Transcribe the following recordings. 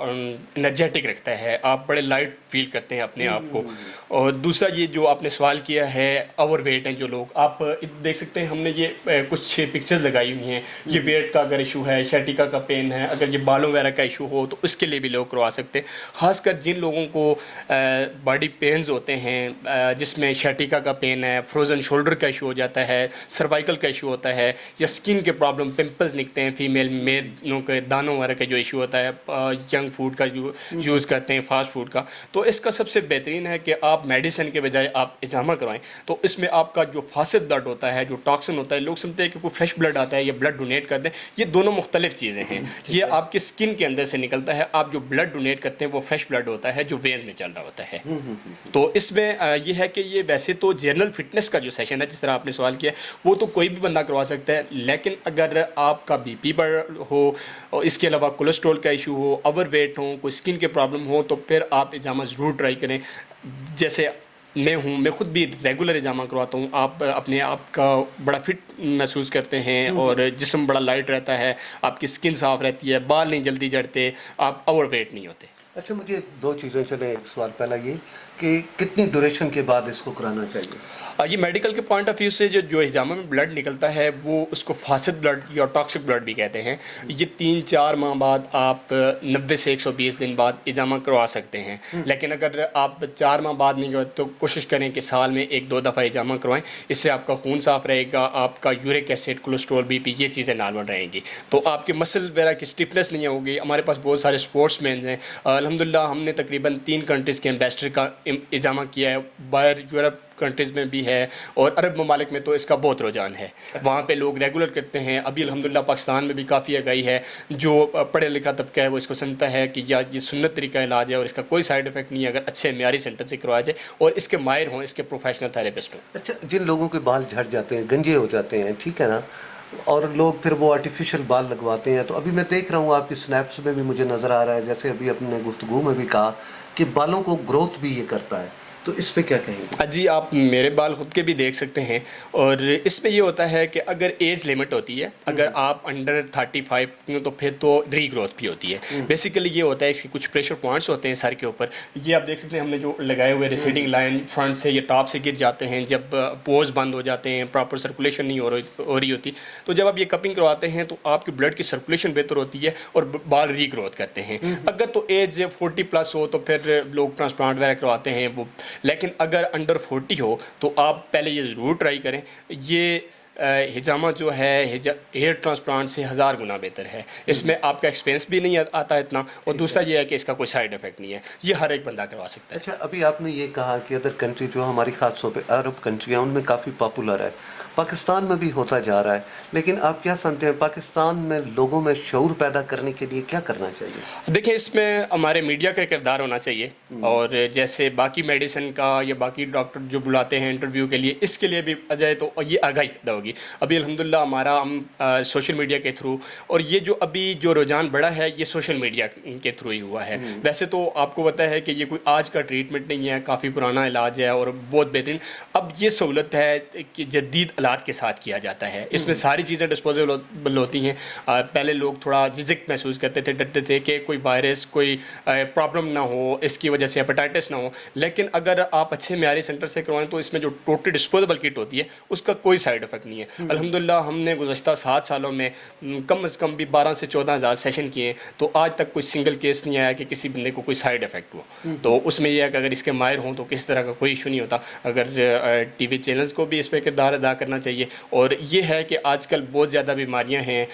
Energetic رکھتا ہے, آپ بڑے لائٹ فیل کرتے ہیں اپنے آپ کو. اور دوسرا یہ جو آپ نے سوال کیا ہے اوور ویٹ ہیں جو لوگ, آپ دیکھ سکتے ہیں ہم نے یہ کچھ پکچرز لگائی ہوئی ہیں. یہ ویٹ کا اگر ایشو ہے, شیٹیکا کا پین ہے, اگر یہ بالوں وغیرہ کا ایشو ہو تو اس کے لیے بھی لوگ کروا سکتے ہیں. خاص کر جن لوگوں کو باڈی پینز ہوتے ہیں جس میں شیٹیکا کا پین ہے, فروزن شولڈر کا ایشو ہو جاتا ہے, سروائیکل کا ایشو ہوتا ہے, یا اسکن کے پرابلم پمپلز نکلتے ہیں, فیمیل میلوں کے دانوں وغیرہ کا جو ایشو ہوتا ہے, جنک فوڈ کا جو یوز کرتے ہیں, فاسٹ فوڈ کا, تو اس کا سب سے بہترین ہے کہ آپ میڈیسن کے بجائے آپ اجامہ کروائیں. تو اس میں آپ کا جو فاسد بلڈ ہوتا ہے, جو ٹاکسن ہوتا ہے, لوگ سمجھتے ہیں کہ کوئی فریش بلڈ آتا ہے یا بلڈ ڈونیٹ کر دیں, یہ دونوں مختلف چیزیں ہیں. یہ آپ کی اسکن کے اندر سے نکلتا ہے, آپ جو بلڈ ڈونیٹ کرتے ہیں وہ فریش بلڈ ہوتا ہے جو وینز میں چل رہا ہوتا ہے. تو اس میں یہ ہے کہ یہ ویسے تو جنرل فٹنس کا جو سیشن ہے جس طرح آپ نے سوال کیا وہ تو کوئی بھی بندہ کروا سکتا ہے, لیکن اگر آپ کا بی پی بڑھ ہو اور اس کے علاوہ کولیسٹرول کا ایشو ہو, اوور ویٹ ہو, کوئی اسکن کے پرابلم ہو, تو پھر آپ اجامہ ضرور ٹرائی کریں. جیسے میں خود بھی ریگولر اجامہ کرواتا ہوں. آپ اپنے آپ کا بڑا فٹ محسوس کرتے ہیں اور جسم بڑا لائٹ رہتا ہے, آپ کی اسکن صاف رہتی ہے, بال نہیں جلدی جھڑتے, آپ اوور ویٹ نہیں ہوتے. اچھا مجھے دو چیزیں چلیں. ایک سوال پہلا یہ کہ کتنی ڈوریشن کے بعد اس کو کرانا چاہیے؟ یہ میڈیکل کے پوائنٹ آف ویو سے جو حجامہ میں بلڈ نکلتا ہے وہ اس کو فاسد بلڈ یا ٹاکسک بلڈ بھی کہتے ہیں. یہ 3-4 ماہ بعد آپ 90 سے 120 دن بعد حجامہ کروا سکتے ہیں. لیکن اگر آپ 4 ماہ بعد نہیں کرتے تو کوشش کریں کہ سال میں 1-2 دفعہ حجامہ کروائیں. اس سے آپ کا خون صاف رہے گا, آپ کا uric acid, cholesterol, B P, یہ چیزیں نارمل رہیں گی, تو آپ کے مسل وغیرہ کی اسٹفنس نہیں ہوگی. ہمارے پاس بہت سارے اسپورٹس مین ہیں, الحمدللہ ہم نے تقریباً 3 کنٹریز کے ایمبیسڈر کا حجامہ کیا ہے. باہر یورپ کنٹریز میں بھی ہے اور عرب ممالک میں تو اس کا بہت رجحان ہے, وہاں پہ لوگ ریگولر کرتے ہیں. ابھی الحمدللہ پاکستان میں بھی کافی آگاہی ہے, جو پڑھا لکھا طبقہ ہے وہ اس کو سمجھتا ہے کہ یہ سنت طریقہ علاج ہے اور اس کا کوئی سائیڈ افیکٹ نہیں ہے اگر اچھے معیاری سینٹر سے کروایا جائے اور اس کے ماہر ہوں, اس کے پروفیشنل تھراپسٹ ہوں. اچھا جن لوگوں کے بال جھڑ جاتے ہیں, گنجے ہو جاتے ہیں, ٹھیک ہے نا, اور لوگ پھر وہ آرٹیفیشل بال لگواتے ہیں, تو ابھی میں دیکھ رہا ہوں آپ کی سنیپس میں بھی مجھے نظر آ رہا ہے, جیسے ابھی اپنے گفتگو میں بھی کہا کہ بالوں کو گروتھ بھی یہ کرتا ہے, تو اس پہ کیا کہیں گے؟ جی آپ میرے بال خود کے بھی دیکھ سکتے ہیں, اور اس میں یہ ہوتا ہے کہ اگر ایج لمٹ ہوتی ہے, اگر آپ انڈر 35 تو پھر تو ری گروتھ بھی ہوتی ہے. بیسیکلی یہ ہوتا ہے اس کے کچھ پریشر پوائنٹس ہوتے ہیں سر کے اوپر, یہ آپ دیکھ سکتے ہیں ہم نے جو لگائے ہوئے ریسیڈنگ لائن فرنٹ سے یہ ٹاپ سے گر جاتے ہیں جب پوز بند ہو جاتے ہیں, پراپر سرکولیشن نہیں ہو رہی ہوتی. تو جب آپ یہ کپنگ کرواتے ہیں تو آپ کی بلڈ کی سرکولیشن بہتر ہوتی ہے اور بال ری گروتھ کرتے ہیں. اگر تو ایج 40+ ہو تو پھر لوگ ٹرانسپلانٹ وغیرہ کرواتے ہیں وہ, لیکن اگر انڈر 40 ہو تو آپ پہلے یہ ضرور ٹرائی کریں. یہ حجامہ جو ہے ہیئر ٹرانسپلانٹ سے 1000 گنا بہتر ہے. اس میں آپ کا ایکسپینس بھی نہیں آتا اتنا, اور دوسرا یہ ہے کہ اس کا کوئی سائیڈ افیکٹ نہیں ہے, یہ ہر ایک بندہ کروا سکتا ہے. اچھا ابھی آپ نے یہ کہا کہ ادر کنٹری جو ہماری خاص طور پہ عرب کنٹری ہیں ان میں کافی پاپولر ہے, پاکستان میں بھی ہوتا جا رہا ہے, لیکن آپ کیا سمجھتے ہیں پاکستان میں لوگوں میں شعور پیدا کرنے کے لیے کیا کرنا چاہیے؟ دیکھیں اس میں ہمارے میڈیا کا کردار ہونا چاہیے, اور جیسے باقی میڈیسن کا یا باقی ڈاکٹر جو بلاتے ہیں انٹرویو کے لیے, اس کے لیے بھی جائے تو یہ آگاہی پیدا ہوگی. ابھی الحمدللہ ہمارا ہم سوشل میڈیا کے تھرو, اور یہ جو ابھی جو رجحان بڑھا ہے یہ سوشل میڈیا کے تھرو ہی ہوا ہے. ویسے تو آپ کو پتہ ہے کہ یہ کوئی آج کا ٹریٹمنٹ نہیں ہے, کافی پرانا علاج ہے اور بہت بہترین. اب یہ سہولت ہے کہ جدید آلات کے ساتھ کیا جاتا ہے, اس میں ساری چیزیں ڈسپوزیبل ہوتی ہیں. پہلے لوگ تھوڑا جھجک محسوس کرتے تھے, ڈرتے تھے کہ کوئی وائرس, کوئی پرابلم نہ ہو, اس کی وجہ سے ہیپاٹائٹس نہ ہو. لیکن اگر آپ اچھے معیاری سینٹر سے کروائیں تو اس میں جو ٹوٹلی ڈسپوزیبل کٹ ہوتی ہے اس کا کوئی سائیڈ افیکٹ نہیں ہے. الحمدللہ ہم نے گزشتہ 7 سالوں میں کم از کم بھی 12 سے 14 ہزار سیشن کیے, تو آج تک کوئی سنگل کیس نہیں آیا کہ کسی بندے کو کوئی سائیڈ افیکٹ ہو. تو اس میں یہ ہے کہ اگر اس کے ماہر ہوں تو کس طرح کا کوئی ایشو نہیں ہوتا. اگر ٹی وی چینلز کو بھی اس پہ کردار ادا کرنا چاہیے. اور یہ ہے کہ آج کل بہت زیادہ بیماریاں ہیں,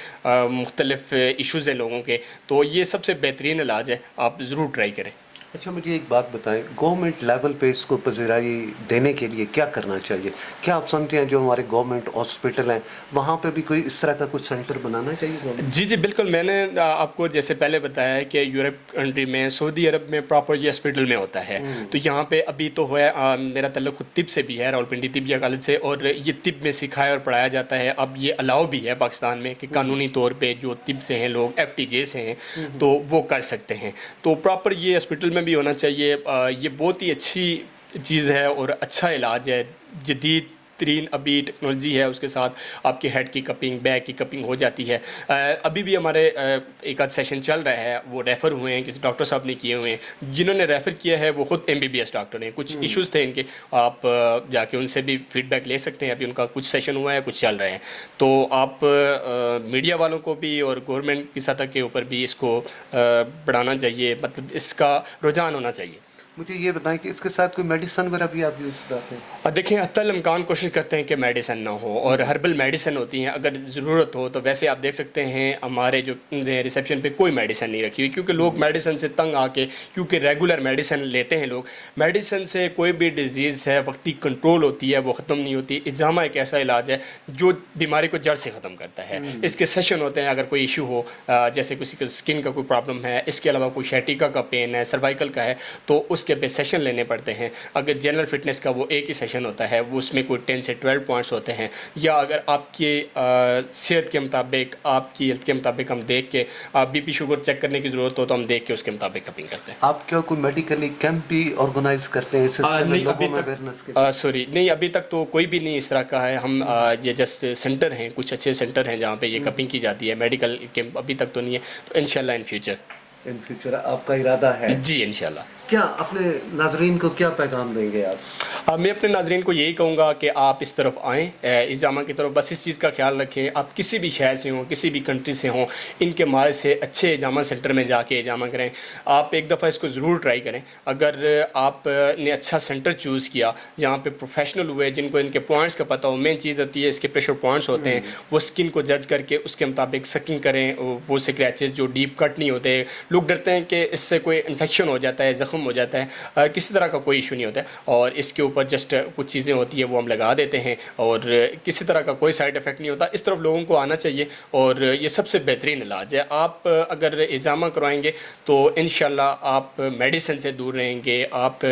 مختلف ایشوز ہیں لوگوں کے, تو یہ سب سے بہترین علاج ہے, آپ ضرور ٹرائی کریں. اچھا مجھے ایک بات بتائیں, گورنمنٹ لیول پہ اس کو پذیرائی دینے کے لیے کیا کرنا چاہیے؟ کیا آپ سمجھتے ہیں جو ہمارے گورنمنٹ ہاسپٹل ہیں وہاں پہ بھی کوئی اس طرح کا کچھ سینٹر بنانا چاہیے؟ جی بالکل, میں نے آپ کو جیسے پہلے بتایا ہے کہ یورپ کنٹری میں, سعودی عرب میں پراپر یہ ہاسپٹل میں ہوتا ہے. تو یہاں پہ ابھی تو ہے, میرا تعلق خود طب سے بھی ہے, راولپنڈی طبیہ کالج سے, اور یہ طب میں سکھایا اور پڑھایا جاتا ہے. اب یہ الاؤ بھی ہے پاکستان میں کہ قانونی طور پہ جو طب سے ہیں لوگ, FTJ سے ہیں, تو وہ کر سکتے ہیں. تو پراپر یہ ہاسپٹل میں بھی ہونا چاہیے. یہ بہت ہی اچھی چیز ہے اور اچھا علاج ہے, جدید ترین ابھی ٹیکنالوجی ہے، اس کے ساتھ آپ کی ہیڈ کی کپنگ، بیک کی کپنگ ہو جاتی ہے. ابھی بھی ہمارے ایک آدھ سیشن چل رہا ہے، وہ ریفر ہوئے ہیں، کسی ڈاکٹر صاحب نے کیے ہوئے ہیں، جنہوں نے ریفر کیا ہے وہ خود MBBS ڈاکٹر ہیں. کچھ ایشوز تھے ان کے، آپ جا کے ان سے بھی فیڈ بیک لے سکتے ہیں. ابھی ان کا کچھ سیشن ہوا ہے، کچھ چل رہے ہیں. تو آپ میڈیا والوں کو بھی اور گورنمنٹ کی سطح کے اوپر بھی اس کو بڑھانا چاہیے، مطلب اس کا رجحان ہونا چاہیے. مجھے یہ بتائیں کہ اس کے ساتھ کوئی میڈیسن وغیرہ بھی آپ یوز کرتے ہیں؟ دیکھیں حتی الامکان کوشش کرتے ہیں کہ میڈیسن نہ ہو، اور ہربل میڈیسن ہوتی ہیں اگر ضرورت ہو تو. ویسے آپ دیکھ سکتے ہیں ہمارے جو ریسیپشن پہ کوئی میڈیسن نہیں رکھی ہوئی، کیونکہ لوگ میڈیسن سے تنگ آ کے، کیونکہ ریگولر میڈیسن لیتے ہیں لوگ. میڈیسن سے کوئی بھی ڈیزیز ہے وقتی کنٹرول ہوتی ہے، وہ ختم نہیں ہوتی. اجامہ ایک ایسا علاج ہے جو بیماری کو جڑ سے ختم کرتا ہے. اس کے سیشن ہوتے ہیں، اگر کوئی ایشو ہو، جیسے کسی کو اسکن کا کوئی پرابلم ہے، اس کے علاوہ کوئی شیٹیکا کا پین ہے، سروائکل کا ہے، تو اس کے پہ سیشن لینے پڑتے ہیں. اگر جنرل فٹنس کا وہ ایک ہی سیشن ہوتا ہے، وہ اس میں کوئی 10 سے 12 پوائنٹس ہوتے ہیں. یا اگر آپ کی صحت کے مطابق، آپ کی ہیلتھ کے مطابق ہم دیکھ کے، آپ بی پی شوگر چیک کرنے کی ضرورت ہو تو ہم دیکھ کے اس کے مطابق کپنگ کرتے ہیں. آپ کیا کوئی میڈیکلی کیمپ بھی آرگنائز کرتے ہیں اس سلسلے میں لوگوں میں اویئرنیس کے لیے؟ نہیں، ابھی تک تو کوئی بھی نہیں اس طرح کا ہے. ہم یہ جسٹ سینٹر ہیں، کچھ اچھے سینٹر ہیں جہاں پہ یہ کپنگ کی جاتی ہے. میڈیکل کیمپ ابھی تک تو نہیں ہے، تو انشاءاللہ ان فیوچر آپ کا ارادہ ہے؟ جی انشاءاللہ. کیا اپنے ناظرین کو کیا پیغام دیں گے آپ؟ میں اپنے ناظرین کو یہی کہوں گا کہ آپ اس طرف آئیں، اجامہ کی طرف. بس اس چیز کا خیال رکھیں، آپ کسی بھی شہر سے ہوں، کسی بھی کنٹری سے ہوں، ان کے مال سے اچھے اجامہ سینٹر میں جا کے اجامہ کریں. آپ ایک دفعہ اس کو ضرور ٹرائی کریں. اگر آپ نے اچھا سینٹر چوز کیا جہاں پہ پروفیشنل ہوئے، جن کو ان کے پوائنٹس کا پتہ ہو. مین چیز ہوتی ہے اس کے پریشر پوائنٹس ہوتے ہیں، وہ اسکن کو جج کر کے اس کے مطابق سکنگ کریں. وہ سکریچز جو ڈیپ کٹ نہیں ہوتے، لوگ ڈرتے ہیں کہ اس سے کوئی انفیکشن ہو جاتا ہے، زخم ہو جاتا ہے. کسی طرح کا کوئی ایشو نہیں ہوتا ہے، اور اس کے اوپر جسٹ کچھ چیزیں ہوتی ہیں وہ ہم لگا دیتے ہیں، اور کسی طرح کا کوئی سائڈ افیکٹ نہیں ہوتا. اس طرف لوگوں کو آنا چاہیے، اور یہ سب سے بہترین علاج ہے. آپ اگر اجامہ کروائیں گے تو انشاءاللہ آپ میڈیسن سے دور رہیں گے، آپ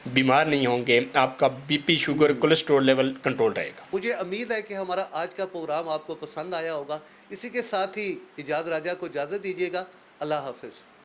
بیمار نہیں ہوں گے، آپ کا B P sugar cholesterol level control رہے گا. مجھے امید ہے کہ ہمارا آج کا پروگرام آپ کو پسند آیا ہوگا. اسی کے ساتھ ہی اجاز راجہ کو اجازت دیجیے گا. اللہ حافظ.